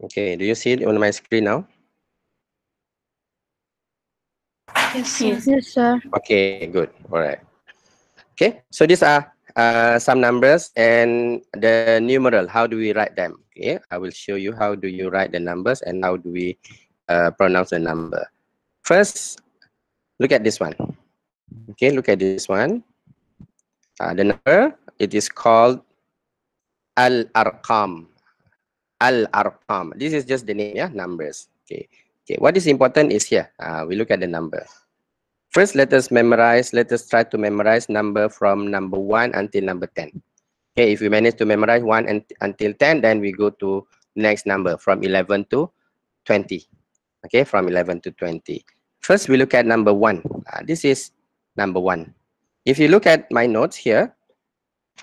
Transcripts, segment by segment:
Okay, do you see it on my screen now? Yes, sir. Yes, sir. Okay, good. All right. Okay, so these are some numbers and the numeral. How do we write them? Okay, I will show you how do you write the numbers and how do we pronounce the number. First, look at this one. Okay, look at this one. The number, it is called Al-Arqam. Al-Arqam. This is just the name, yeah, numbers. Okay. Okay, what is important is here. We look at the number. First, let us try to memorize number from number 1 until number 10. Okay, if we manage to memorize 1 until 10, then we go to next number from 11 to 20. Okay, from 11 to 20. First, we look at number 1. This is number 1. If you look at my notes here,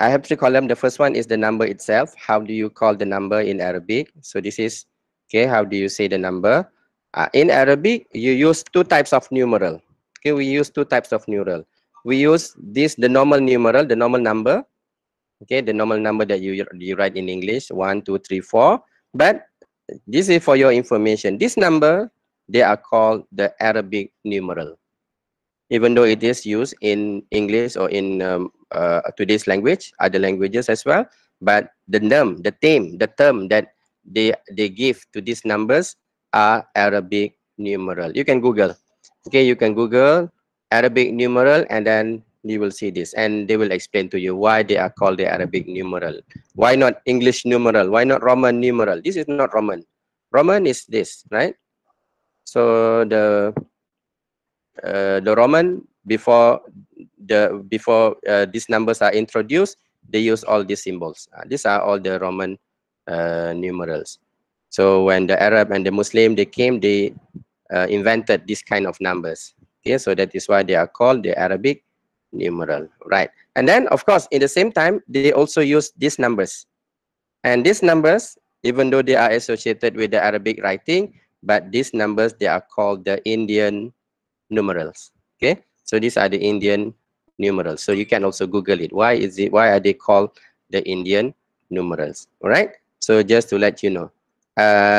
I have 3 columns. The first one is the number itself. How do you call the number in Arabic? So this is, okay, how do you say the number? In Arabic, you use 2 types of numeral. Okay, we use 2 types of numeral. We use this, the normal numeral, the normal number. Okay, the normal number that you write in English, 1, 2, 3, 4. But this is for your information. This number, they are called the Arabic numeral. Even though it is used in English or in today's language, other languages as well, but the term that they give to these numbers are Arabic numeral. You can Google. Okay, you can Google Arabic numeral and then you will see this and they will explain to you why they are called the Arabic numeral. Why not English numeral? Why not Roman numeral? This is not Roman. Roman is this, right? So the Roman, before these numbers are introduced, they use all these symbols. These are all the Roman numerals. So when the Arab and the Muslim they came, they invented this kind of numbers. Okay, so that is why they are called the Arabic numeral, right? And then of course in the same time they also use these numbers, and these numbers, even though they are associated with the Arabic writing, but these numbers they are called the Indian numerals. Okay, so these are the Indian numerals. So you can also Google it. Why are they called the Indian numerals? All right, so just to let you know,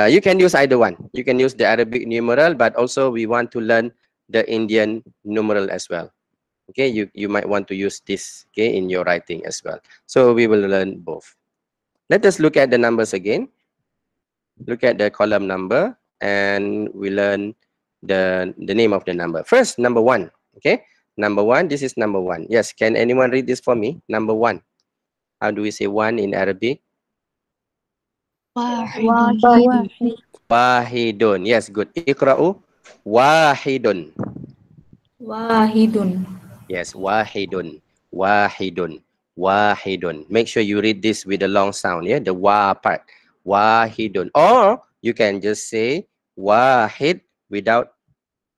you can use either one. You can use the Arabic numeral, but also we want to learn the Indian numeral as well. Okay, you might want to use this, okay, in your writing as well. So we will learn both. Let us look at the numbers again. Look at the column number and we learn the name of the number. First, number 1. Okay, number 1. This is number 1. Yes, can anyone read this for me? Number 1. How do we say 1 in Arabic? Wahidun. Wahid. Wahidun. Yes, good. Iqra'u wahidun. Wahidun. Yes, wahidun. Wahidun. Wahidun. Make sure you read this with the long sound, yeah, the wa part. Wahidun. Or you can just say wahid without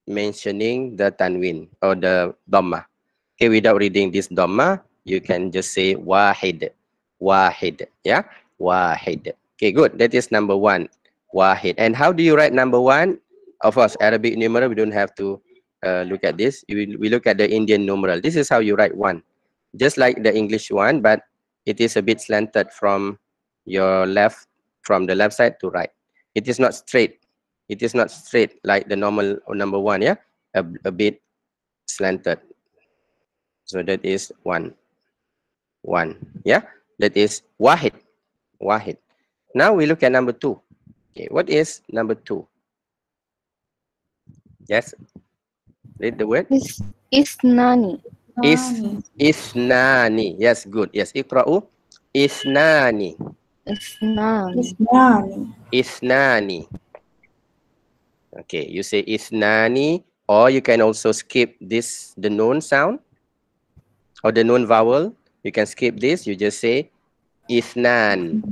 mentioning the tanwin or the dhamma. Okay, without reading this dhamma, you can just say wahid. Wahid. Yeah, wahid. Okay, good. That is number 1. Wahid. And how do you write number 1? Of course, Arabic numeral, we don't have to look at this. We look at the Indian numeral. This is how you write 1. Just like the English one, but it is a bit slanted from your left, from the left side to right. It is not straight. It is not straight like the normal number 1, yeah? A bit slanted. So that is 1. 1, yeah? That is wahid. Wahid. Now we look at number 2. Okay, what is number 2? Yes? Read the word. Isnani. Isnani. Yes, good. Yes, iqra'u isnani. Isnani. Isnani. Okay, you say isnani, or you can also skip this, the noon sound or the noon vowel. You can skip this. You just say isnan.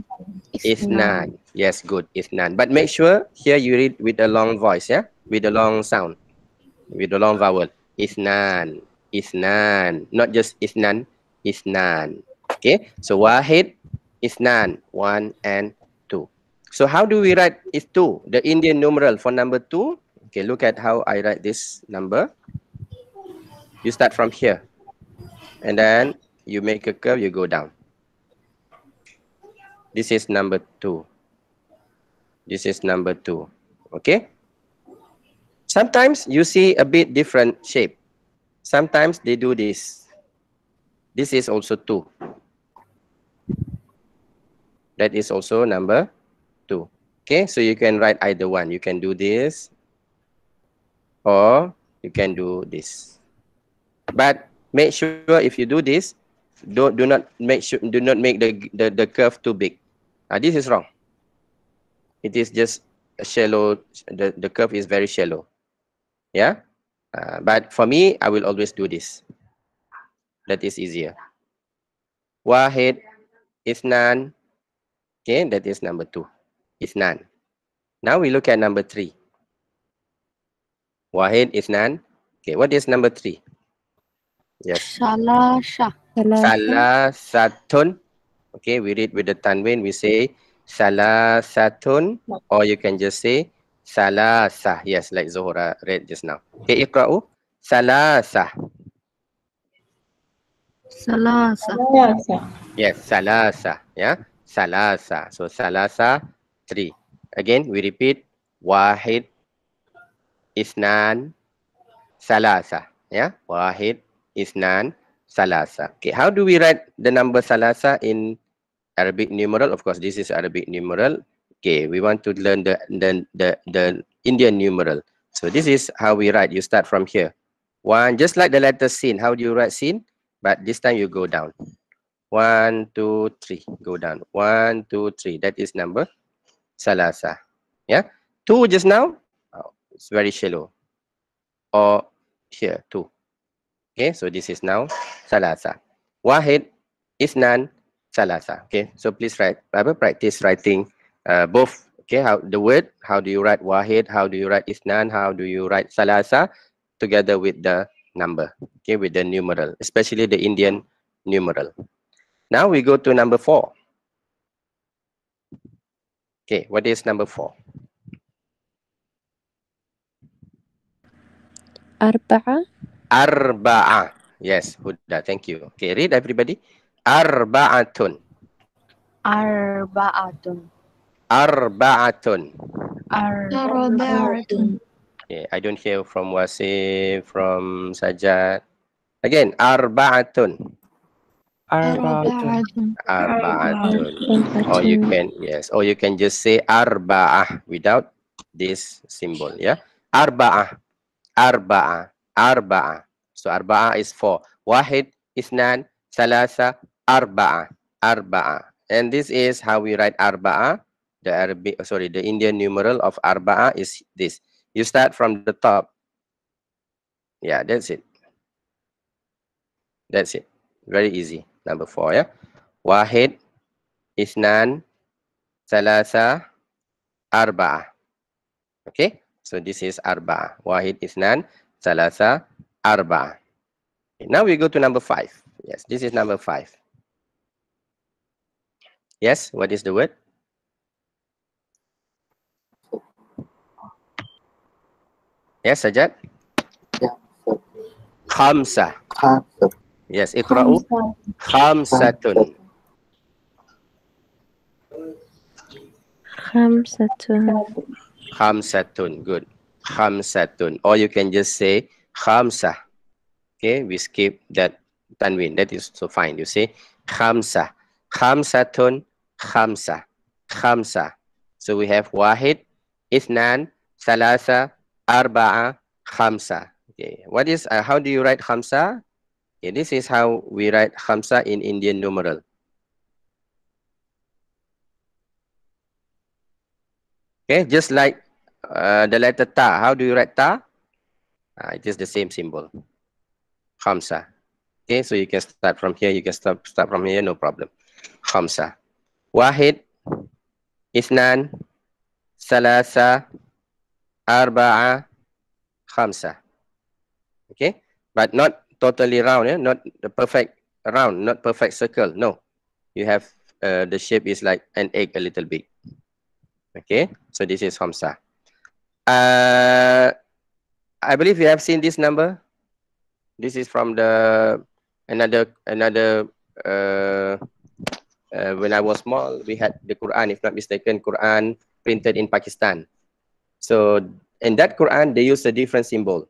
Isnan. Yes, good. Isnan. But make sure here you read with a long voice, yeah, with a long sound, with a long vowel. Isnan. Isnan. Not just isnan. Isnan. Okay. So wahid, isnan. 1 and 2. So how do we write is 2? The Indian numeral for number 2. Okay, look at how I write this number. You start from here. And then you make a curve, you go down. This is number 2. This is number 2. Okay. Sometimes you see a bit different shape. Sometimes they do this. This is also 2. That is also number 2. Okay, so you can write either one. You can do this or you can do this. But make sure if you do this, do not make the curve too big. This is wrong. It is just a shallow. The curve is very shallow. Yeah. But for me, I will always do this. That is easier. Wahid, Isnan. Okay, that is number 2. Isnan. Now we look at number 3. Wahid, Isnan. Okay, what is number 3? Yes. Salasah. Salasatun. Okay, we read with the tanwin. We say salasatun, or you can just say salasah. Yes, like Zohra read just now. Okay, iqra'u. Salasah. Salasah. Yes, salasa. Yeah, salasa. So salasa, 3. Again, we repeat. Wahid, Isnan, salasa. Yeah, wahid, Isnan, salasa. Okay, how do we write the number salasa in Arabic numeral? Of course, this is Arabic numeral. Okay, we want to learn the Indian numeral. So this is how we write. You start from here. 1, just like the letter sin. How do you write sin? But this time you go down. 1, 2, 3. Go down. 1, 2, 3. That is number salasa. Yeah. 2 just now. Oh, it's very shallow. Or here 2. Okay. So this is now salasa. Wahid, Isnan, salasa. Okay. So please practice writing both. Okay. How the word? How do you write wahid? How do you write Isnan? How do you write salasa? Together with the number. Okay. With the numeral, especially the Indian numeral. Now we go to number 4. Okay, what is number 4? Arba'a. Yes, Huda, thank you. Okay, read everybody. Arba'atun. Arba'atun. Arba'atun. Arba'atun. Okay, I don't hear from Wasif, from Sajad. Again, arba'atun. Arba'atun. Arba'atun. Or you can, yes, or you can just say arba'ah without this symbol, yeah. Arba'ah, arba'ah, arba'ah. So arba'ah is 4. Wahid, Isnan, Salasa, arba'ah, arba'ah. And this is how we write arba'ah. The Indian numeral of arba'ah is this. You start from the top. Yeah, that's it. That's it. Very easy. Number 4, yeah. Wahid, Isnan, Salasa, arba'ah. Okay, so this is arba'ah. Wahid, Isnan, Salasa, arba'ah. Okay, now we go to number 5. Yes, this is number 5. Yes, what is the word? Yes, Sajad? Khamsa. Yes, iqra'u. Khamsatun. Khamsatun. Good. Khamsatun. Or you can just say khamsa. Okay, we skip that tanwin. That is so fine. You say khamsa. Khamsatun. Khamsa. Khamsa. So we have wahid, Isnan, Salasa, Arba'a, Khamsa. Okay, what is, how do you write Khamsa? Okay, this is how we write Khamsa in Indian numeral. Okay, just like the letter Ta. How do you write Ta? It is the same symbol. Khamsa. Okay, so you can start from here. You can start from here, no problem. Khamsa. Wahid, Isnan, Salasa, Arba'a, Khamsa. Okay, but not totally round, yeah? Not the perfect round, not perfect circle. No, you have the shape is like an egg a little bit. Okay, so this is Khamsa. I believe you have seen this number. This is from the another when I was small, we had the Quran, if not mistaken, Quran printed in Pakistan. So in that Quran, they use a different symbol.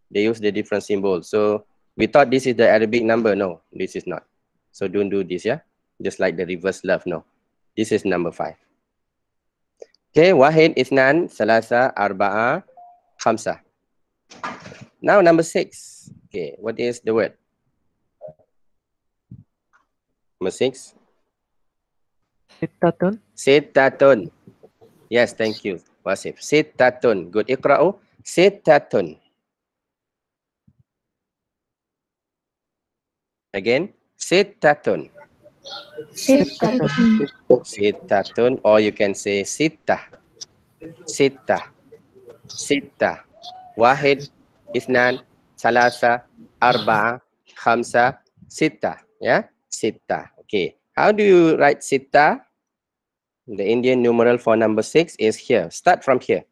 They use the different symbol. So we thought this is the Arabic number. No, this is not. So don't do this, yeah? Just like the reverse love, no. This is number 5. Okay, wahid, ithnan, salasa, arba'a, khamsa. Now number 6. Okay, what is the word? Number 6. Sittatun. Sittatun. Yes, thank you, Wasif. Sittatun. Good. Iqra'u. Sittatun. Again. Sittatun. Sittatun. Sittatun. Or you can say sittah. Sittah. Sittah. Wahid. Ithnan. Salasa. Arba'a. Khamsa. Sittah. Yeah. Sittah. Okay. How do you write sittah? The Indian numeral for number 6 is here. Start from here.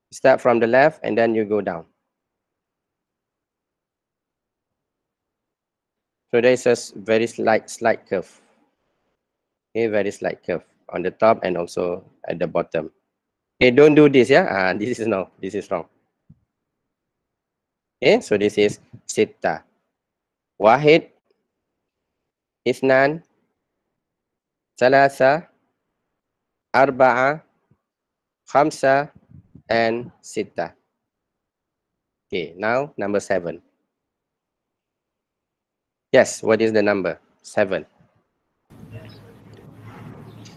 Start from the left and then you go down. So there is a very slight curve. Okay, very slight curve on the top and also at the bottom. Okay, don't do this, yeah? This is no, this is wrong. Okay, so this is sitta. Wahid, ithnan, salasa, arba'a, khamsa, and sitta. Okay, now number 7. Yes, what is the number? 7.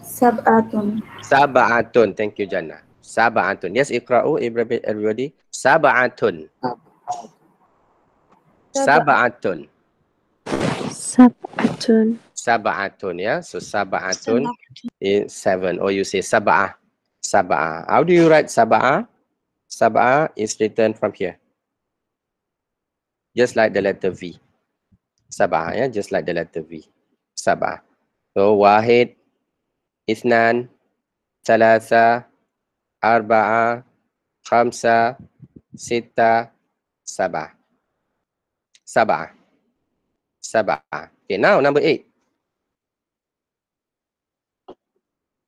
Sab'atun. Sab'atun. Thank you, Jannah. Sab'atun. Yes, iqra'u, everybody. Sab'atun. Sab'atun. Sab'atun. Sab'atun, yeah. So sab'atun is 7. Or you say sab'ah. Sab'ah. How do you write sab'ah? Sab'ah is written from here. Just like the letter V. Sab'ah, yeah. Just like the letter V. Sab'ah. So wahid, ithnan, salasa, arba'a, khamsa, sitta, sab'ah. Sab'ah. Sab'ah. Okay, now number 8.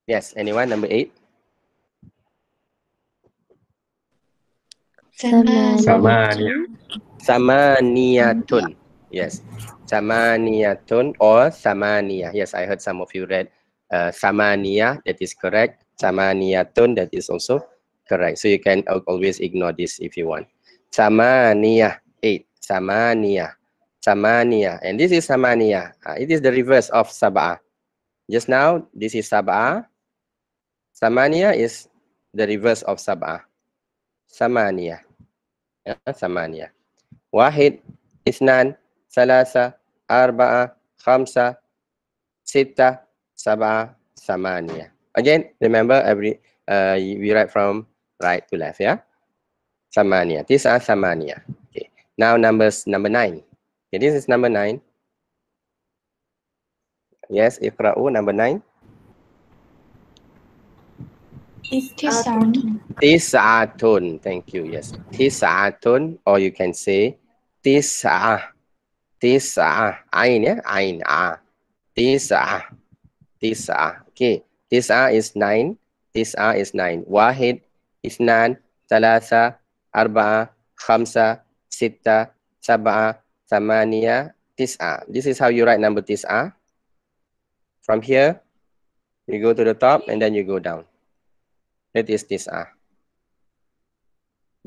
Yes, anyone? Number 8. Samaniyatun. Yes. Samaniyatun or samaniya. Yes, I heard some of you read samaniya. That is correct. Samaniyatun. That is also correct. So you can always ignore this if you want. Samaniya. 8. Samaniya. Samaniya. And this is samaniya. It is the reverse of sab'ah. Just now, this is sab'ah. Samaniya is the reverse of sab'ah. Samaniya. Samaniya. Wahid, ithnan, salasa, arba'a, khamsa, sitta, sab'a, samaniya. Again, remember we write from right to left, yeah? Samaniya. These are samaniya. Okay. Now number 9. Okay, this is number 9. Yes, iqra'u, number 9. Tis'atun. Thank you. Yes. Tis'atun, or you can say tis'ah. Tis'ah. Ain, yeah? Ain. Tis'ah. Tis'ah. Okay. Tis'ah is 9. Tis'ah is 9. Wahid, ithnan, salasa, arba'a, khamsa, sitta, sab'a, thamaniya, tis'ah. This is how you write number tis'ah. From here, you go to the top and then you go down. That is tis'ah.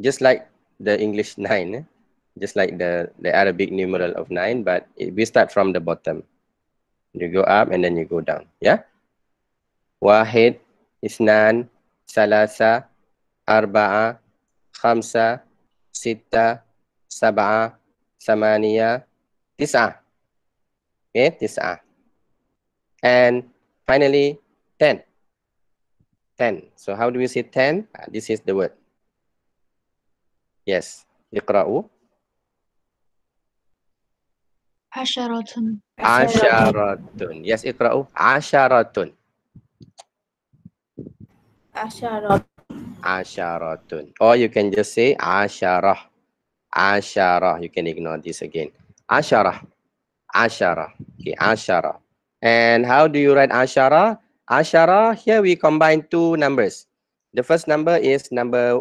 Just like the English 9, just like the Arabic numeral of 9, but we start from the bottom. You go up and then you go down. Yeah? Wahid, ithnan, salasa, arba'a, khamsa, sitta, sab'a, samaniya, tis'ah. Okay, tis'ah. And finally, 10. 10. So how do we say 10? This is the word. Yes. Iqra'u. Asharatun. Asharatun. Yes, iqra'u. Asharatun. Asharatun. Or you can just say asharah. Asharah. You can ignore this again. Asharah. Asharah. Okay, asharah. And how do you write asharah? Asharah, here we combine two numbers. The first number is number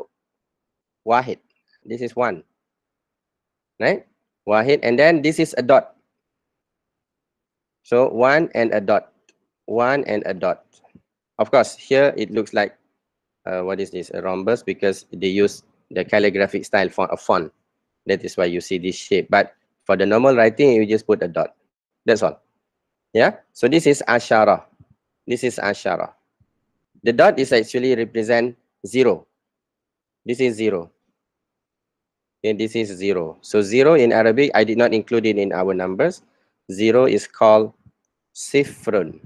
wahid. This is 1, right? Wahid, and then this is a dot. So 1 and a dot, 1 and a dot. Of course, here it looks like what is this? A rhombus, because they use the calligraphic style font. That is why you see this shape. But for the normal writing, you just put a dot. That's all. Yeah. So this is ashara. This is ashara. The dot is actually represent 0. This is 0. Okay, this is 0. So 0 in Arabic, I did not include it in our numbers. 0 is called sifrun.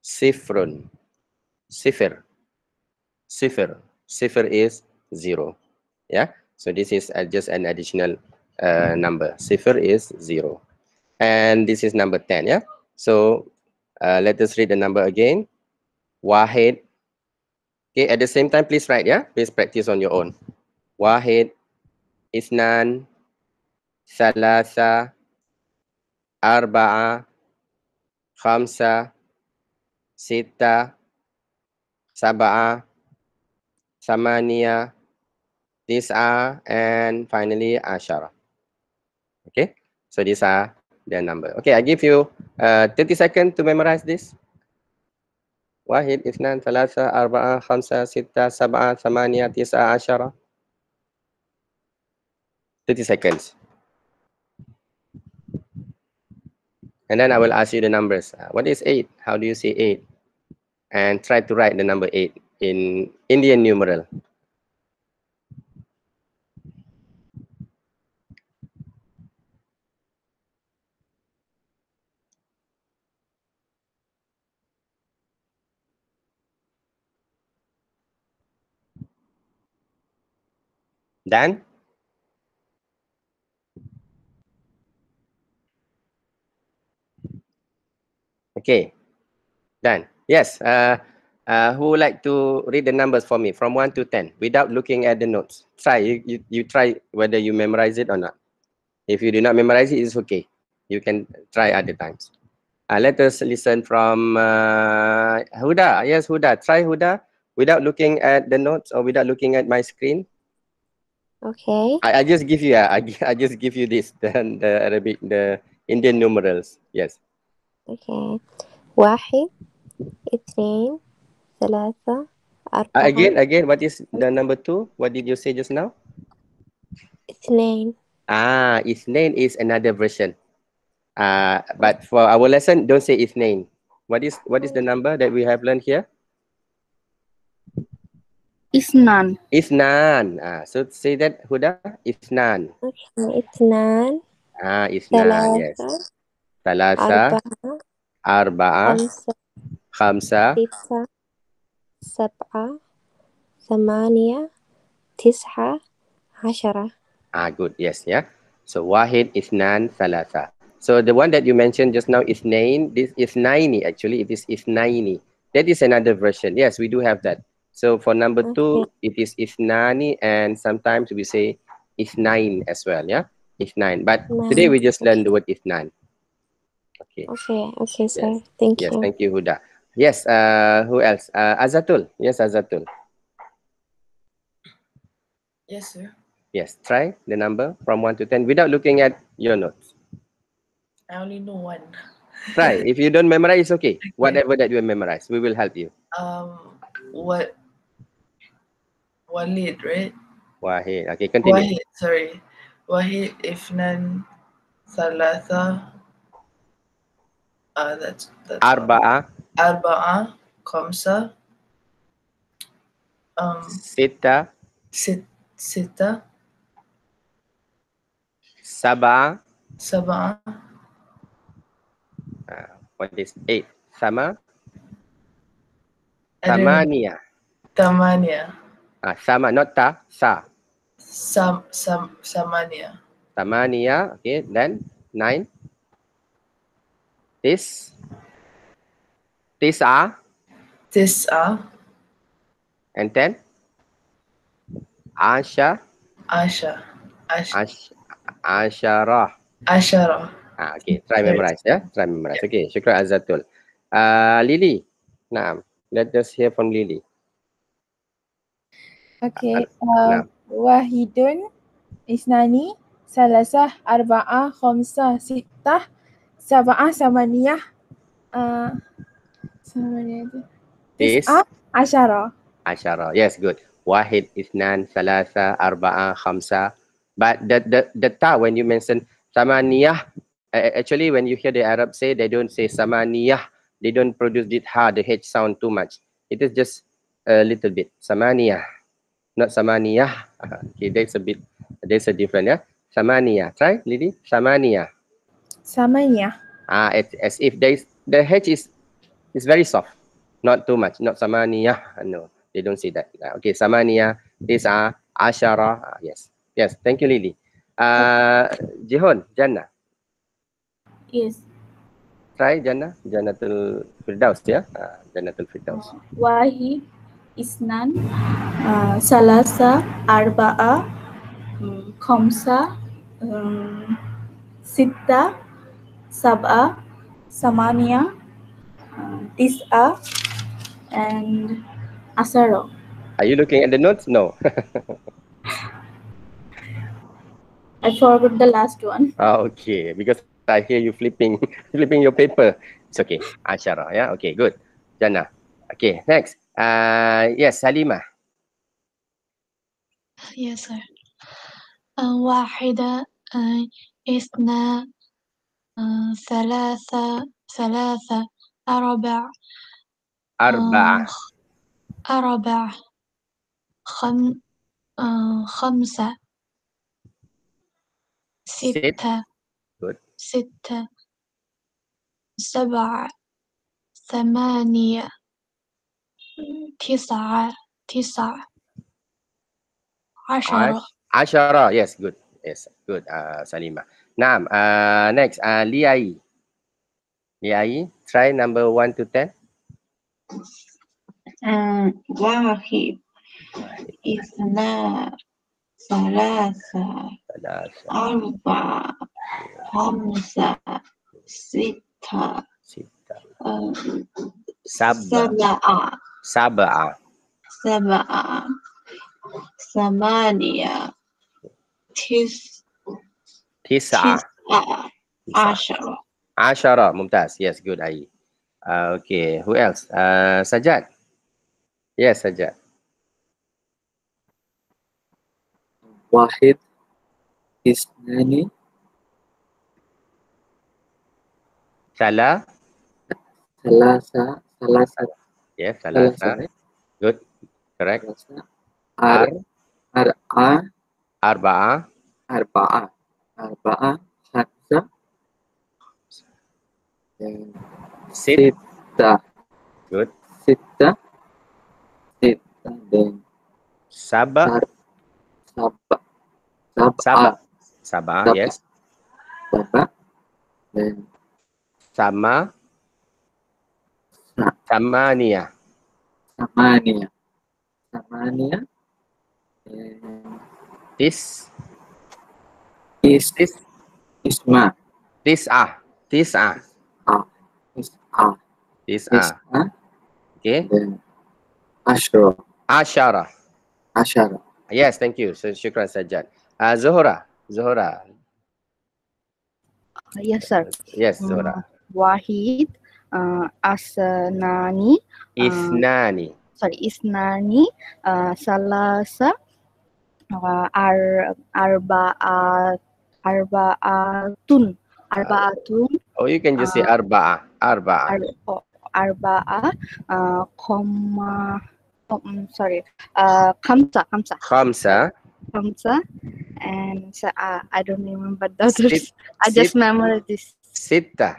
Sifrun. Sifir. Sifir. Sifir is 0. Yeah. So this is just an additional number. Sifir is 0. And this is number 10. Yeah. So let us read the number again. Wahid. Okay. At the same time, please write. Yeah. Please practice on your own. Wahid. Isnan. Salasa. Arba'a. Khamsa. Sita. Saba'a. Samania. Tis'a, and finally ashara. Okay, so these are the number. Okay, I give you 30 seconds to memorize this. Wahid, Isnan, Thalatha, Arba'a, Khamsa, Sitta, Saba'a, Thamaniya, Tis'a, Ashara. 30 seconds. And then I will ask you the numbers. What is 8? How do you say 8? And try to write the number 8 in Indian numeral. Dan? Okay, done. Yes. Who would like to read the numbers for me from 1 to 10 without looking at the notes? Try. You try whether you memorize it or not. If you do not memorize it, it's okay. You can try other times. Let us listen from Huda. Yes, Huda. Try, Huda, without looking at the notes or without looking at my screen. Okay. I just give you. I just give you this the Arabic, the Indian numerals. Yes. Okay. واحد اثنين ثلاثة أربعة Again, what is the number 2? What did you say just now? اثنين. Ithnain is another version. But for our lesson, don't say ithnain. What is the number that we have learned here? Isnan. Ithnan. So say that, Huda. Ithnan. Okay. اثنان Ithnan. Yes. ثلاثة Thalatha. أربعة Arba'a. خمسة Khamsa. ستة سبعة ثمانية تسعة عشرة. Good. Yes. Yeah. So wahid, ithnan, thalatha. So the one that you mentioned just now, ithnain, this ithnaini, actually, it is ithnaini. That is another version. Yes, we do have that. So for number 2, it is ithnani, and sometimes we say ithnain as well. Yeah, ithnain. But today we just learned the word ithnan. Okay. Okay, sir. Thank Yes, you. thank you, Huda. Yes, who else? Azatul. Yes, Azatul. Yes, sir. Yes, try the number from 1 to 10 without looking at your notes. I only know one. Try. If you don't memorize, it's okay. Whatever that you memorize, we will help you. Walid, right? Wahid. Okay, continue. Wahid, sorry. Wahid, Ifnan, Thalatha. That's Arba'a. Arba'a, Khamsa. Sita. Sita. Saba'a. Saba'a. What is 8? Sama. I don't know. Tamania. Tamania. Sama, not ta. Sa. Samania. Tamania. Okay, then 9. Tis'a. Tis'a. And 10. Asha. Asharah. Ashara. Okay, try memorize. Yeah, try memorize. Okay, syukran Azatul. Lily. Nah, let us hear from Lily. Okay. Nah. Wahidun, isnani, salasah, arba'ah, khamsah, sittah, sab'ah, samaniyah, tis'ah, asyara. Asyara. Yes, good. Wahid, Isnan, Salasa, Arba'a, Khamsa. But the ta when you mention samaniyah, actually when you hear the Arab say, they don't say samaniyah. They don't produce the ha, the H sound too much. It is just a little bit. Samaniyah, not samaniyah. Okay, there's a difference, yeah. Samaniyah. Try, Lily. Samaniyah. Samaniyah. As if the H is very soft, not too much, not samaniyah. No, they don't say that. Okay, samaniyah, tis'a, asyara. Yes, thank you, Lily. Jihon, Jannah. Yes. Try Jannah, Jannatul Firdaus, ya. Jannatul Firdaus. Wahid, isnan, salasa, arba'a, khamsa, sitta, sab'a, samania, tis'a, and asara. Are you looking at the notes? No. I forgot the last one. Okay, because I hear you flipping your paper. It's okay. Asyara, yeah. Okay, good. Jannah. Okay, next. Yes, Salimah. Yes, sir. واحدة اثنا ثلاثة أربع أربع خمسة ستة سبعة ثمانية تسعة عشرة. Yes, good. Yes, good. Salima. Naam. Next. Liai. Try number 1 to 10. واحد اثنان ثلاثة أربعة خمسة ستة سبعة ثمانية تسعة عشرة. ممتاز. Yes, good. Okay, who else? Sajad. Yes, Sajad. واحد اثنان ثلاثة. Yes, ثلاثة. Good. Correct. أربعة خمسة ستة. Good. ستة dan Sabah. Yes. Sabah dan Samania. Isma. Tis'ah. Okay. Dan Asyara. Yes, thank you. So, syukran Sajad. Zuhura. Yes, sir. Yes, Zuhura. Wahid, asnani. Isnani. Salasa, arba'atun. Oh, you can just say arba'ah. Khamsa. And I don't remember the others. I just memorized this. Sitta.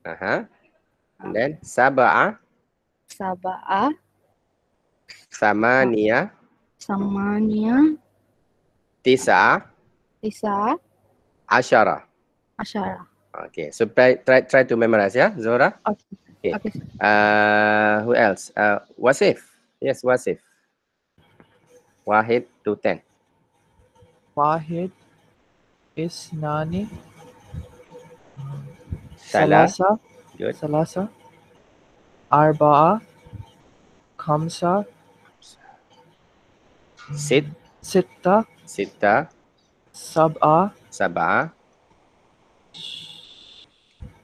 And then Sab'ah. Samania. Tis'ah. Asyara. Okay, so try to memorize, yeah, Zora. Okay. Who else? Wasif. Yes, Wasif. Wahid to 10. Wahid, isnani, Salasa. Good. Salasa, Arba'a, Khamsa, ستة ستة سبعة سبعة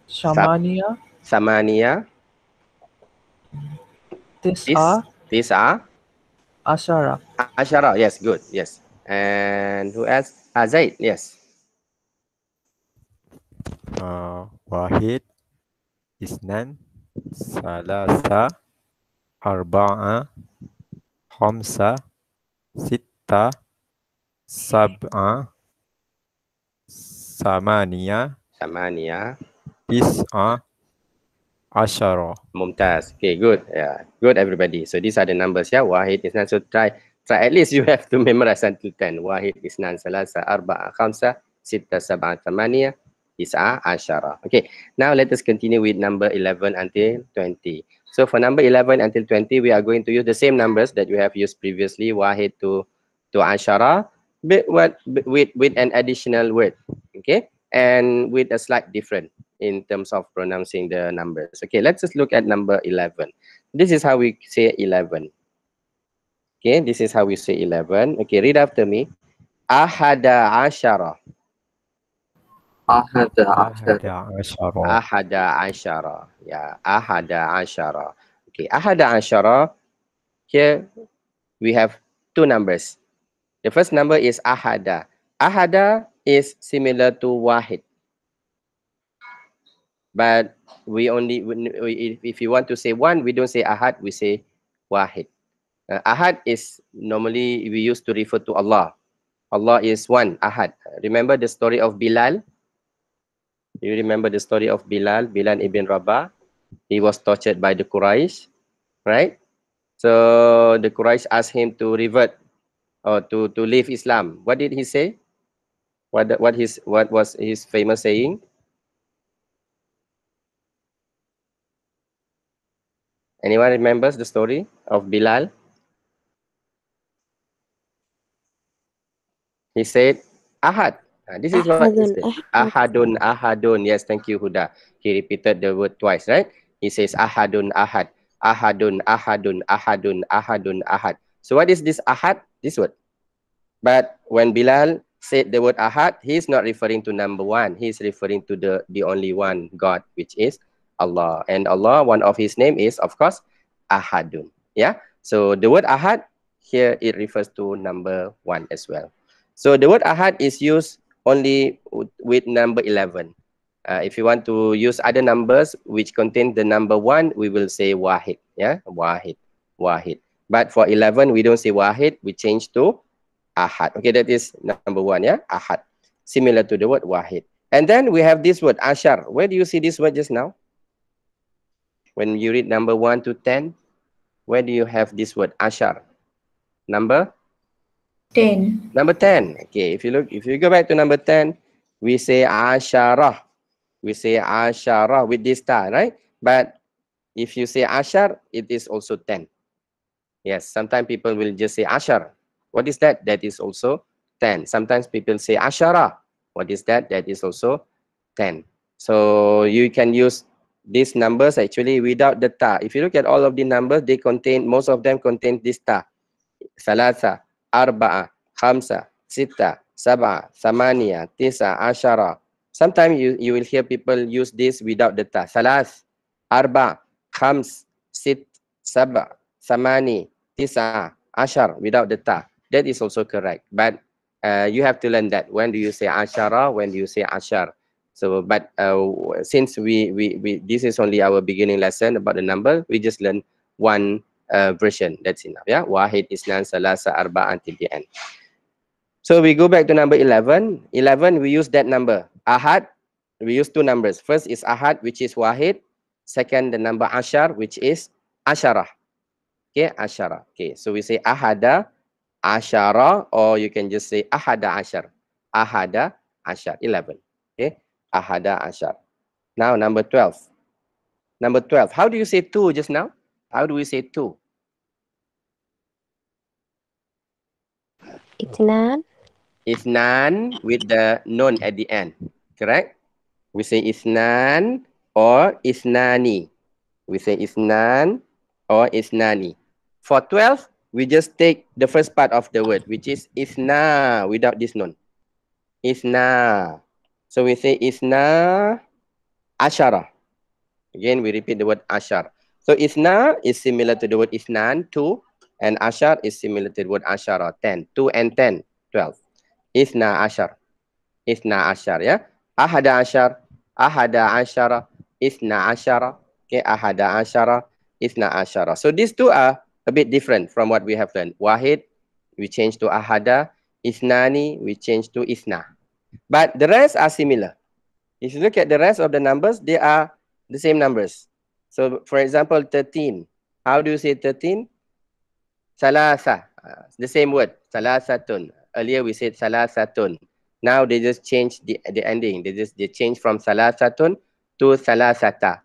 ثمانية ثمانية تسعة تسعة عشرة. عشرة. Yes, good. Yes. And who else? Zaid. Yes. واحد اثنان ثلاثة أربعة خمسة ستة سبعة ثمانية ثمانية تسعة عشرة. Mumtaz. Okay, good. Yeah, good everybody. So these are the numbers. Yeah, Wahid, Isnan. So try at least you have to memorize until 10. Wahid, Isnan, Salasa, Arba'a, Khamsa, Sitta, Sab'a, Thamaniya, Tis'a, Ashara. Okay, now let us continue with number 11 until 20. So for number 11 until 20, we are going to use the same numbers that we have used previously, Wahid to Ashara, but with an additional word. Okay, and with a slight difference in terms of pronouncing the numbers. Okay, let's just look at number 11. This is how we say 11. Okay, this is how we say 11. Okay, read after me. Ahada ashara. Ahada عشرة. Ahada ashara. Yeah, ahada ashara. Okay, ahada ashara. Here we have two numbers. The first number is ahada. Ahada is similar to wahid. But we only, if you want to say one, we don't say ahad, we say wahid. Ahad is normally we used to refer to Allah. Allah is one, ahad. Remember the story of Bilal? You remember the story of Bilal, Bilal ibn Rabah? He was tortured by the Quraysh, right? So the Quraysh asked him to revert or to leave Islam. What did he say? What was his famous saying? Anyone remembers the story of Bilal? He said, Ahad. This is what he said. Ahadun, ahadun. Yes, thank you, Huda. He repeated the word twice, right? He says, ahadun, ahad. Ahadun, ahadun, ahadun, ahadun, ahad. So what is this ahad? This word. But when Bilal said the word ahad, he is not referring to number one. He is referring to the only one God, which is Allah. And Allah, one of his name is, of course, ahadun. Yeah. So the word ahad here, it refers to number one as well. So the word ahad is used only with number 11. If you want to use other numbers which contain the number one, we will say wahid. Yeah, wahid, wahid. But for 11, we don't say wahid. We change to ahad. Okay, that is number one. Yeah, ahad. Similar to the word wahid. And then we have this word ashar. Where do you see this word just now? When you read number 1 to 10, where do you have this word ashar? Number 10. Number 10. Okay, if you go back to number 10, we say asharah. We say asharah with this star, right? But if you say ashar, it is also 10. Yes, sometimes people will just say ashar. What is that? That is also 10. Sometimes people say ashara. What is that? That is also 10. So you can use these numbers actually without the ta. If you look at all of the numbers, they contain, most of them contain this ta. Salasa, Arba'a, Khamsa, Sita, Sab'a, Thamaniya, Tisa, Ashara. Sometimes you will hear people use this without the ta. Salas, Arba, Khams, Sit, Sab'a, Thamani, Tisa, Ashar, without the ta. That is also correct. But you have to learn that. When do you say Ashara? When do you say Ashar? So, but since this is only our beginning lesson about the number, we just learn one version. That's enough. Yeah, Wahid, Isnan, Salasa, Arba until the end. So we go back to number 11. 11, we use that number. Ahad, we use two numbers. First is Ahad, which is Wahid. Second, the number Ashar, which is Asharah. Okay, Asharah. Okay, so we say Ahada, Ashara, or you can just say Ahada Ashar. Ahada Ashar, 11. Okay, Ahada Ashar. Now number 12. Number 12. How do you say 2 just now? How do we say 2? Itnan. Isnan with the nun at the end. Correct? We say Isnan or Isnani. We say Isnan or Isnani. For 12, we just take the first part of the word, which is isna, without this nun. Isna. So we say isna ashara. Again, we repeat the word ashar. So isna is similar to the word isnan, 2, and ashar is similar to the word ashara, 10. 2 and 10, 12. Isna ashar. Isna ashar, yeah. Ahada ashar. Ahada ashara. Isna ashara. Okay, ahada ashara. Isna ashara. So these two are a bit different from what we have learned. Wahid, we change to ahada. Isnani, we change to isna. But the rest are similar. If you look at the rest of the numbers, they are the same numbers. So, for example, 13. How do you say 13? Salasa. The same word. Salasatun. Earlier we said salasatun. Now they just change the ending. They change from salasatun to salasata.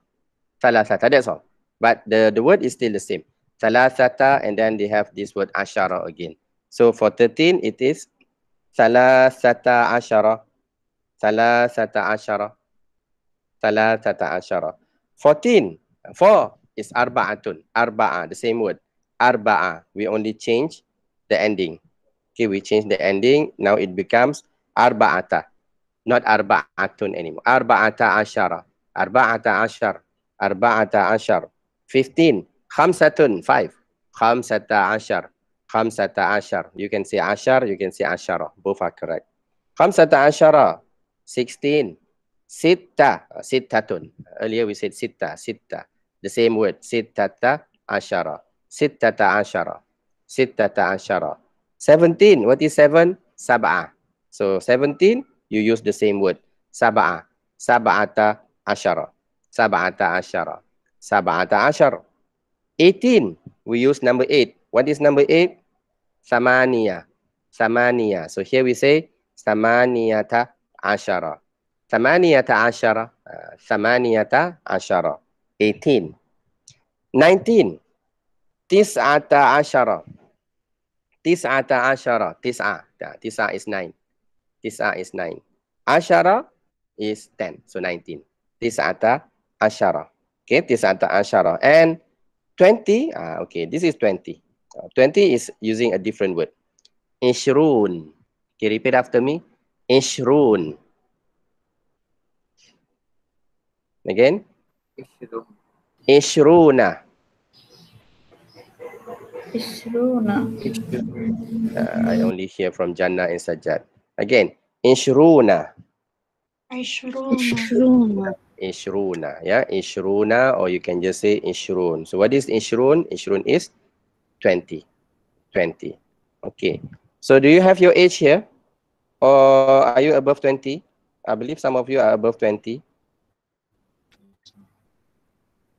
Salasata. That's all. But the word is still the same. Salasata, and then they have this word ashara again. So for 13, it is salasata ashara. Salasata ashara. Salasata ashara. 14. 4 is arba'atun. Arba'a, the same word. Arba'a. We only change the ending. Okay, we change the ending. Now it becomes arba'ata. Not arba'atun anymore. Arba'ata ashara. Arba'ata ashar. Arba'ata ashar. 15. Khamsatun. 5. Khamsata ashar. Khamsata ashar. You can say ashar, you can say ashara. Both are correct. Khamsata ashara. 16. Sitta. Sittatun. Earlier we said sitta. Sitta. The same word. Sittata ashara. Sittata ashara. Sittata ashara. 17. What is 7? Sab'a. So 17, you use the same word. Sab'a. Sab'ata ashara. Sab'ata ashara. Sab'ata ashara. 18. We use number 8. What is number 8? Samaniya. Samaniya. So here we say samaniyata ashara. Samaniyata ashara. Samaniyata ashara. 18. 19. Tis'ata ashara. Tis'ata ashara. Tis'a. Tis'a is 9. Tis'a is 9. Ashara is 10. So 19. Tis'ata ashara. Okay, tis'ata ashara. And 20. Okay, this is 20. 20 is using a different word. Ishrun. Okay, repeat after me. Ishrun. Again. Ishruna. Ishruna. I only hear from Jannah and Sajjad. Again. Ishruna. Ishruna. Ishruna. Yeah, Ishruna, or you can just say Ishrun. So what is Ishrun? Ishrun is 20. 20. Okay. So do you have your age here? Or are you above 20? I believe some of you are above 20.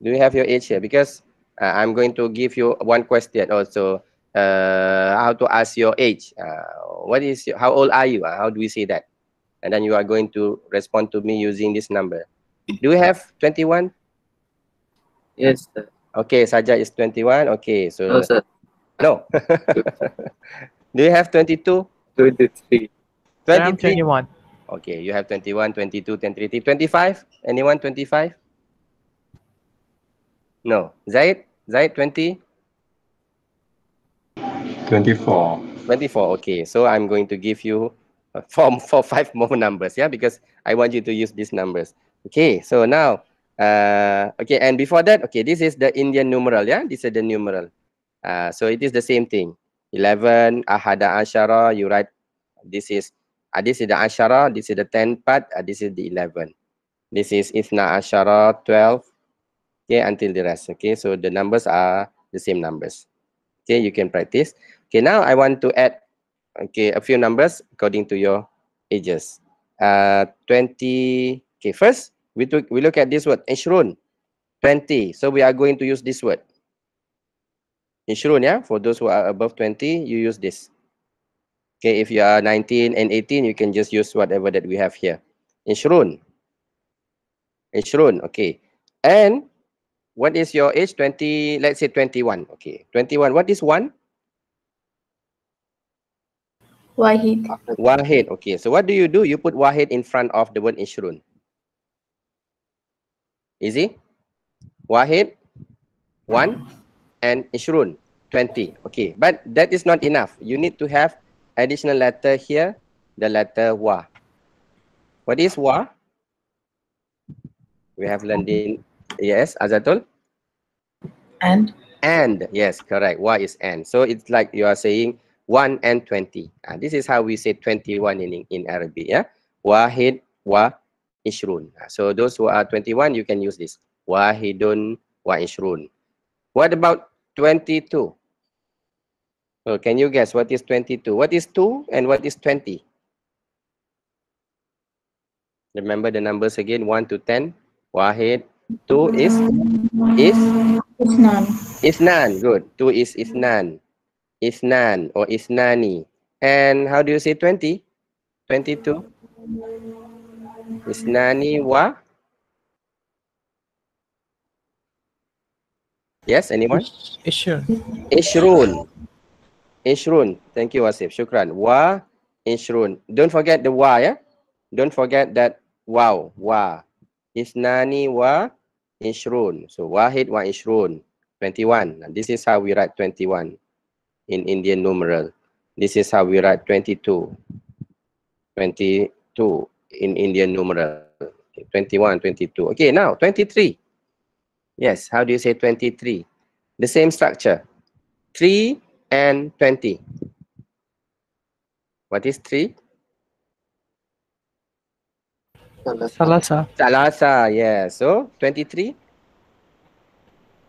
Do you have your age here? Because I'm going to give you one question also. How to ask your age. How old are you? How do we say that? And then you are going to respond to me using this number. Do you have 21? Yes, sir. Okay, Sajjad is 21. Okay, so No, sir. no. Do you have 22? 23. I'm 23? 21. Okay, you have 21, 22, 23, 25? Anyone 25? No. Zaid? Zaid 20? 24. 24. Okay, so I'm going to give you for 5 more numbers, yeah, because I want you to use these numbers. Okay, so now, okay, and before that, okay, this is the Indian numeral, yeah, this is the numeral. So it is the same thing. 11, ahada ashara, you write, this is the ashara, this is the 10 part, this is the 11. This is isna ashara, 12, okay, until the rest, okay, so the numbers are the same numbers. Okay, you can practice. Okay, now I want to add, okay, a few numbers according to your ages. 20, okay, first, we look at this word, Ishrun, 20. So we are going to use this word. Ishrun, yeah, for those who are above 20, you use this. Okay, if you are 19 and 18, you can just use whatever that we have here. Ishrun. Ishrun, okay. And what is your age? 20, let's say 21. Okay, 21. What is 1? Wahid. Wahid. Okay, so what do? You put Wahid in front of the word Ishrun. Easy? Wahid, 1, and Ishrun. 20. Okay, but that is not enough. You need to have additional letter here, the letter wa. What is wa? We have learned in, yes, Azatul? And? And, yes, correct. Wa is and. So it's like you are saying 1 and 20. This is how we say 21 in Arabic, yeah? Wahid wa ishrun. So those who are 21, you can use this. Wahidun wa ishrun. What about 22? So can you guess what is 22? What is 2 and what is 20? Remember the numbers again, 1 to 10. Wahid. 2 is Isnan. Good. 2 is Isnan. Isnan or Isnani. And how do you say 20? 22? Isnani wa? Yes, anyone? Ishrun. Ishrun. Ishrun. Thank you, Wasif. Shukran. Wa ishrun. Don't forget the wa, yeah? Don't forget that wow. Wa. Isnani wa ishrun. So wahid wa ishrun. 21. And this is how we write 21 in Indian numeral. This is how we write 22. 22 in Indian numeral. 21, 22. Okay, now 23. Yes, how do you say 23? The same structure. 3 and 20. What is 3? Salasa. Salasa, yes. So 23?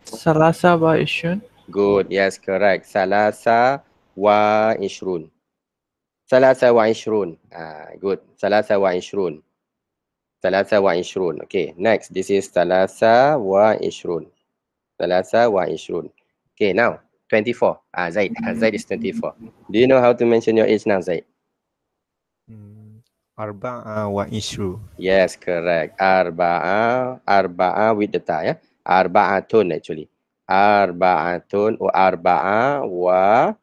Salasa wa ishrun. Good, yes, correct. Salasa wa ishrun. Salasa wa ishrun. Good. Salasa wa ishrun. Salasa wa ishrun. Okay, next. This is salasa wa ishrun. Salasa wa ishrun. Okay, now 24. Zaid. Zaid is 24. Do you know how to mention your age now, Zaid? Arba'a wa ishru. Yes, correct. Arba'a with the ta, yeah? Arba'atun actually. Arba'atun or arba'a wa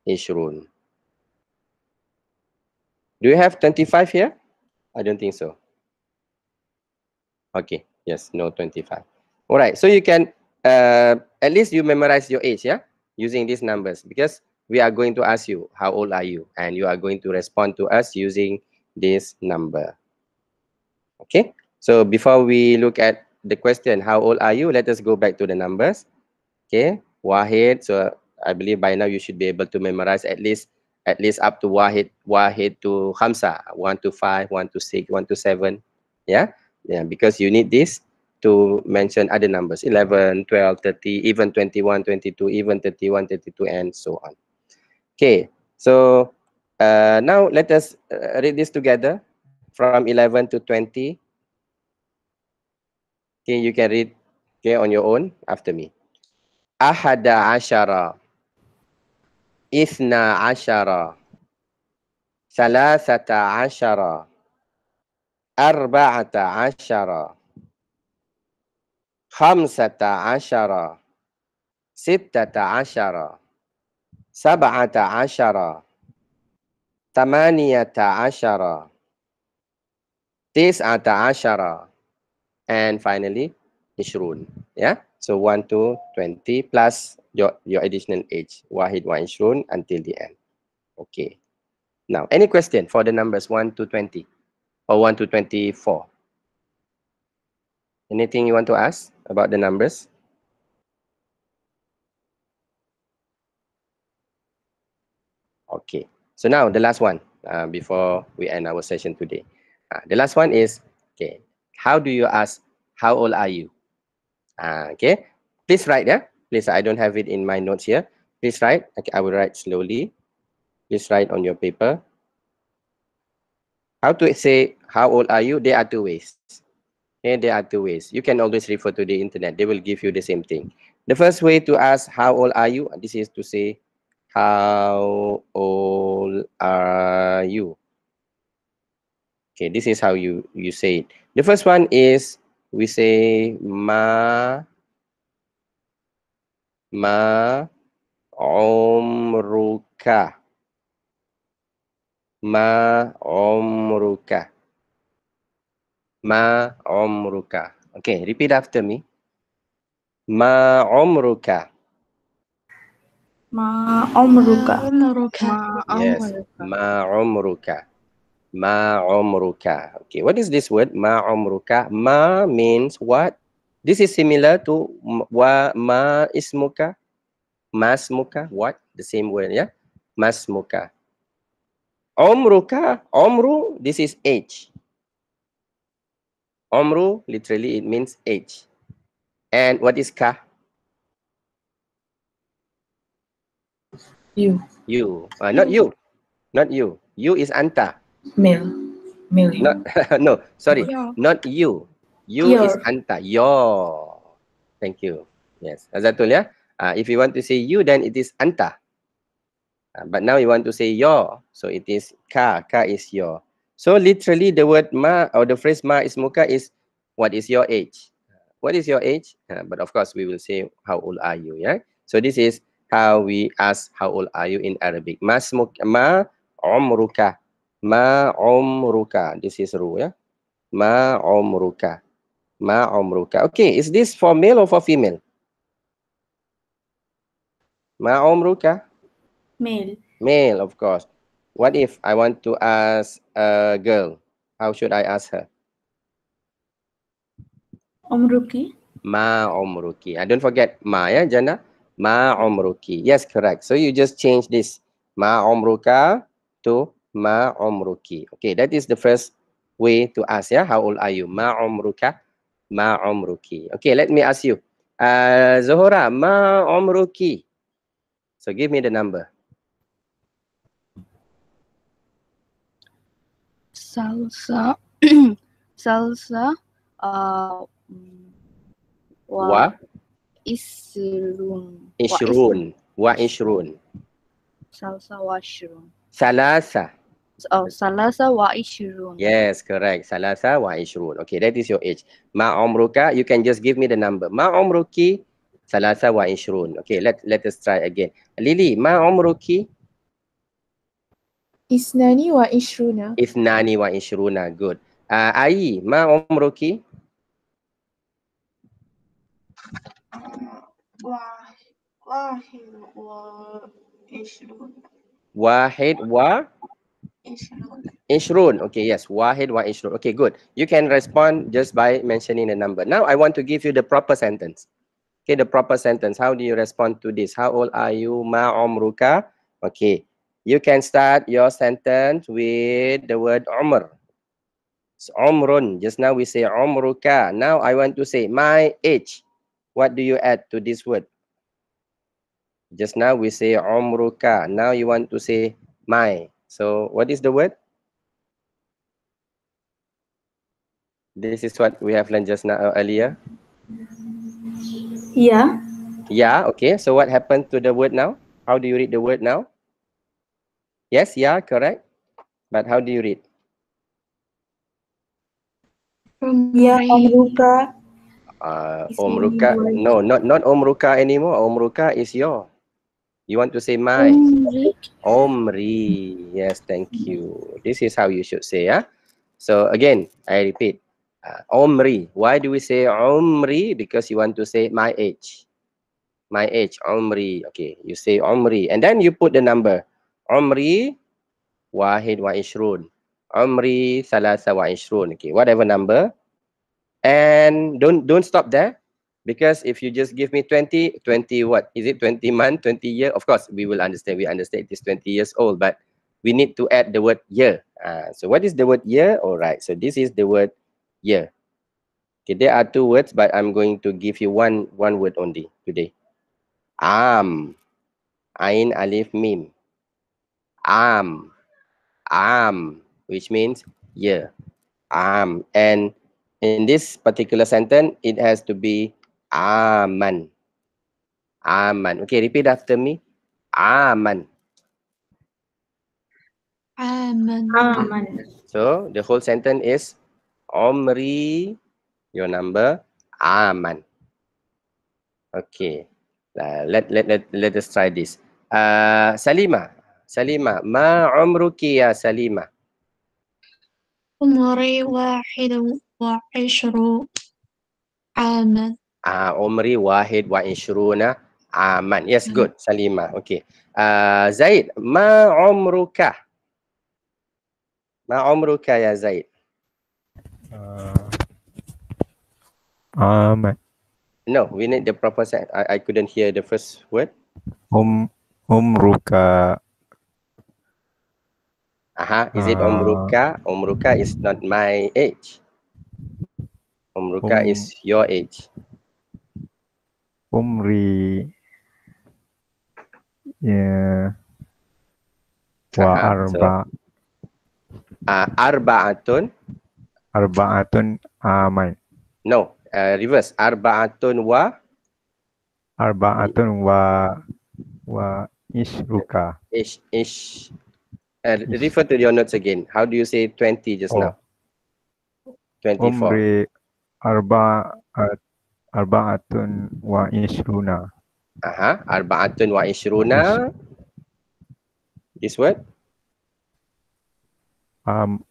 ishrun. Do you have 25 here? I don't think so. Okay, yes, no 25. All right, so you can, at least you memorize your age, yeah? Using these numbers, because we are going to ask you, how old are you? And you are going to respond to us using this number. Okay, so before we look at the question, how old are you? Let us go back to the numbers. Okay, Wahid. So I believe by now you should be able to memorize at least up to Wahid to Khamsa, 1 to 5, 1 to 6, 1 to 7. Yeah, because you need this to mention other numbers, 11, 12, 30, even 21, 22, even 31, 32, and so on. Okay, so now let us read this together from 11 to 20. Okay, you can read on your own after me. Ahada ashara, Ithna ashara, Salasata ashara, Arba'ata ashara, Khamsata ashara, Sittata ashara, Sab'ata ashara, Tamaniyata ashara, Tis'ata ashara, and finally Ishrun. Yeah, so 1 to 20 plus your additional age, Wahid wa Ishrun, until the end. Okay, now any question for the numbers 1 to 20 or 1 to 24? Anything you want to ask about the numbers? Okay, so now the last one before we end our session today. The last one is, okay, how do you ask, how old are you? Okay, please write, yeah? Please, I don't have it in my notes here. Please write. Okay, I will write slowly. Please write on your paper. How to say, how old are you? There are two ways. Okay, there are two ways. You can always refer to the internet. They will give you the same thing. The first way to ask, how old are you? This is to say, how old are you? Okay, this is how you say it. The first one is, we say, ma umruka. Ma umruka. Ma umruka. Okay, repeat after me. Ma umruka. Ma umruka. عمرك Yes. Ma umruka. Ma umruka. Okay, what is this word? Ma umruka. Ma means what? This is similar to ma ismuka. Masmuka. What? The same word, yeah? Masmuka. Umruka. Umru, this is age. Umru, literally, it means age. And what is ka? You. You. Not you. Not you. You is anta. Male. Male. Not, no, sorry. Your. Not you. You is Your. anta. Your. Thank you. Yes. Azatul, yeah? If you want to say you, then it is anta. But now you want to say your. So it is ka. Ka is your. So literally the word ma or the phrase ma ismuka is what is your age? What is your age? But of course we will say how old are you, yeah? So this is how we ask how old are you in Arabic. Ma umruka. Ma umruka. This is ru, yeah? Ma umruka. Ma umruka. Okay, is this for male or for female? Ma umruka? Male. Male, of course. What if I want to ask a girl? How should I ask her? Umruki. Ma umruki. Don't forget ma, ya, Jana? Ma umruki. Yes, correct. So you just change this ma umruka to ma umruki. Okay, that is the first way to ask, yeah? How old are you? Ma umruka. Ma umruki. Okay, let me ask you. Zohra, ma umruki. So give me the number. Salsa. Salsa. Wa Isrun. ishrun. Wa ishrun. Salsa wa ishrun. Salasa. Oh, salasa wa ishrun. Yes, correct. Salasa wa ishrun. Okay, that is your age. Ma umruka, you can just give me the number. Ma umruki, salasa wa ishrun. Okay, let us try again. Lily, ma umruki? Isnani wa ishruna. Ithnani wa ishruna. Good. Ai, ma umruki? واحد وعشرون. Wahid wa عشرون. ishrun. Okay, yes. Wahid wa ishrun. Okay, good. You can respond just by mentioning the number. Now I want to give you the proper sentence. Okay, the proper sentence. How do you respond to this? How old are you? Ma umruka? Okay. You can start your sentence with the word umr. So, umrun. Just now we say umruka. Now I want to say my age. What do you add to this word? Just now we say umruka. Now you want to say my. So what is the word? This is what we have learned just now earlier. Yeah. Yeah, okay. So what happened to the word now? How do you read the word now? Yes, yeah, correct. But how do you read? Ya umruka. Umruka. No, not umruka anymore. Umruka is your. You want to say my. Omri. Yes, thank you. This is how you should say, yeah? So again, I repeat. Omri. Why do we say Omri? Because you want to say my age. My age, Omri. Okay, you say Omri. And then you put the number. Omri, wahid wa ishrun. Omri, salasa wa ishrun. Okay, whatever number. And don't stop there. Because if you just give me 20 what? Is it 20 month, 20 year? Of course, we will understand. We understand it is 20 years old. But we need to add the word year. So what is the word year? All right, so this is the word year. Okay, there are two words, but I'm going to give you one word only today. Am. Ain, alif, mim. Am. Am, which means year. Am. And in this particular sentence, it has to be aman. Aman. Okay, repeat after me. Aman. Aman. So the whole sentence is Omri, your number, Aman. Okay. Let us try this. Salima. Salima. Ma umruki ya Salima? عمري 21 عاما. Umri wahid wa ishruna Aman. Yes, good. Salima. Okay. Zaid, ma umruka? Ma umruka ya Zaid? Ahmad. No, we need the proper set. I couldn't hear the first word. Umruka. Aha, is it umruka? Umruka is not my age. Umruka is your age. Umri. Ya. Wa arba. Arba'atun. Arba'atun aman. No, reverse. Arba'atun wa. Arba'atun wa ishruka. Refer to your notes again. How do you say 20 just now? 24. Umri arba'atun wa ishruna. Aha, arba'atun wa ishruna. This word? Aman.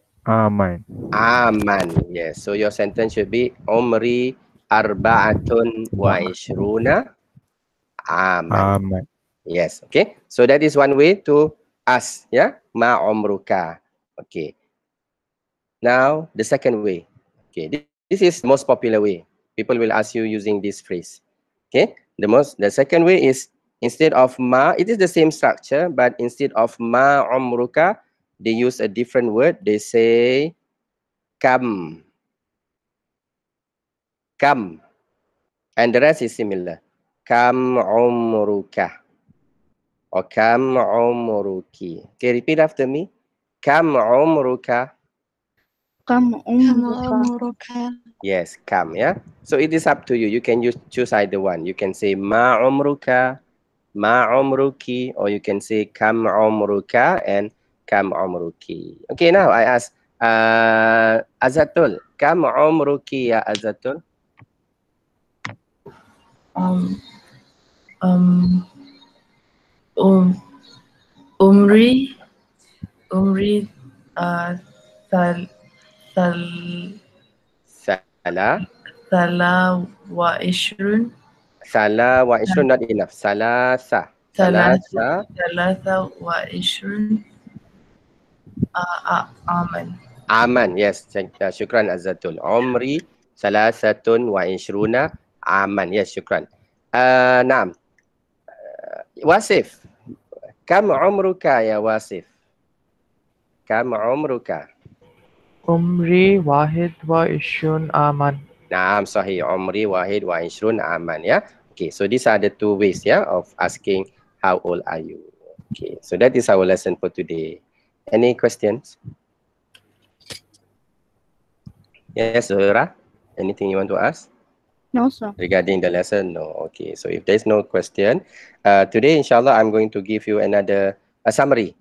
Aman. Yes. So your sentence should be Umri arba'atun wa ishruna. Aman. Yes. Okay. So that is one way to ask. Yeah. Ma umruka. Okay. Now the second way. Okay. This is the most popular way. People will ask you using this phrase. Okay. The second way is instead of ma, it is the same structure, but instead of ma umruka, they use a different word. They say kam. Kam. And the rest is similar. Kam umruka. Or kam umruki. Okay, repeat after me. Kam umruka. Kam umruka. Yes, kam, yeah. So it is up to you. You can choose either one. You can say ma umruka, ma umruki, or you can say kam umruka and kam umruki. Okay, now I ask Azatul, kam umruki ya Azatul? Umri Salah wa ishrun. Salah wa ishrun not enough. Salasa wa ishrun. Aman. Aman, yes. Syukran Azatul. Umri salasatun wa ishruna aman. Yes, syukran. Naam. Wasif. Kam umruka ya Wasif? Kam umruka? Umri wahid wa ishun aman. Naam, sahih. Umri wahid wa ishrun aman, ya. Okay, so these are the two ways, yeah, of asking how old are you. Okay, so that is our lesson for today. Any questions? Yes, Zuhra? Anything you want to ask? No, sir. Regarding the lesson? No. Okay, so if there's no question, today, inshallah, I'm going to give you a summary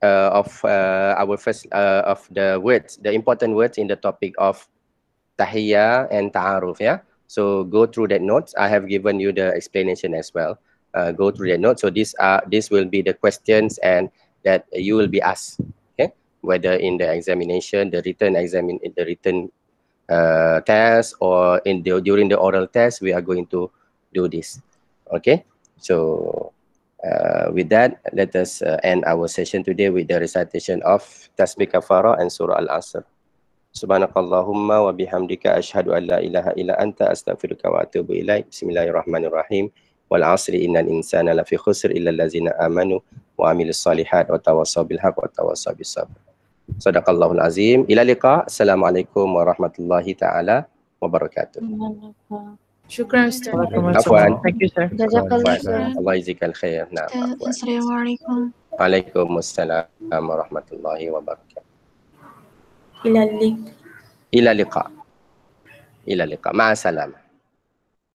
of our first, of the words, the important words in the topic of Tahiyya and Ta'aruf, yeah? So go through that notes. I have given you the explanation as well. Go through the notes. So this will be the questions and that you will be asked, okay? Whether in the examination, the written test, or during the oral test, we are going to do this, okay? So with that, let us end our session today with the recitation of Tasbih Kafarah and Surah Al-Asr. Subhanakallahumma wa bihamdika ashhadu an la ilaha illa anta astaghfiruka wa atubu ilaik. Bismillahirrahmanirrahim. Wal 'asri innal insana lafi khusr illa allazina amanu wa amilus solihat wa tawassaw bil haqq wa tawassaw bis sabr. Sadaqallahul azim. Ila liqa. Assalamualaikum warahmatullahi taala wabarakatuh. Syukran Ustaz. Afwan. Thank you, sir. Allah jazikal khair. Naam. Assalamualaikum. Waalaikumsalam warahmatullahi wabarakatuh. إلى اللقاء. Ila liqa. Ila liqa. Ma'asalamah.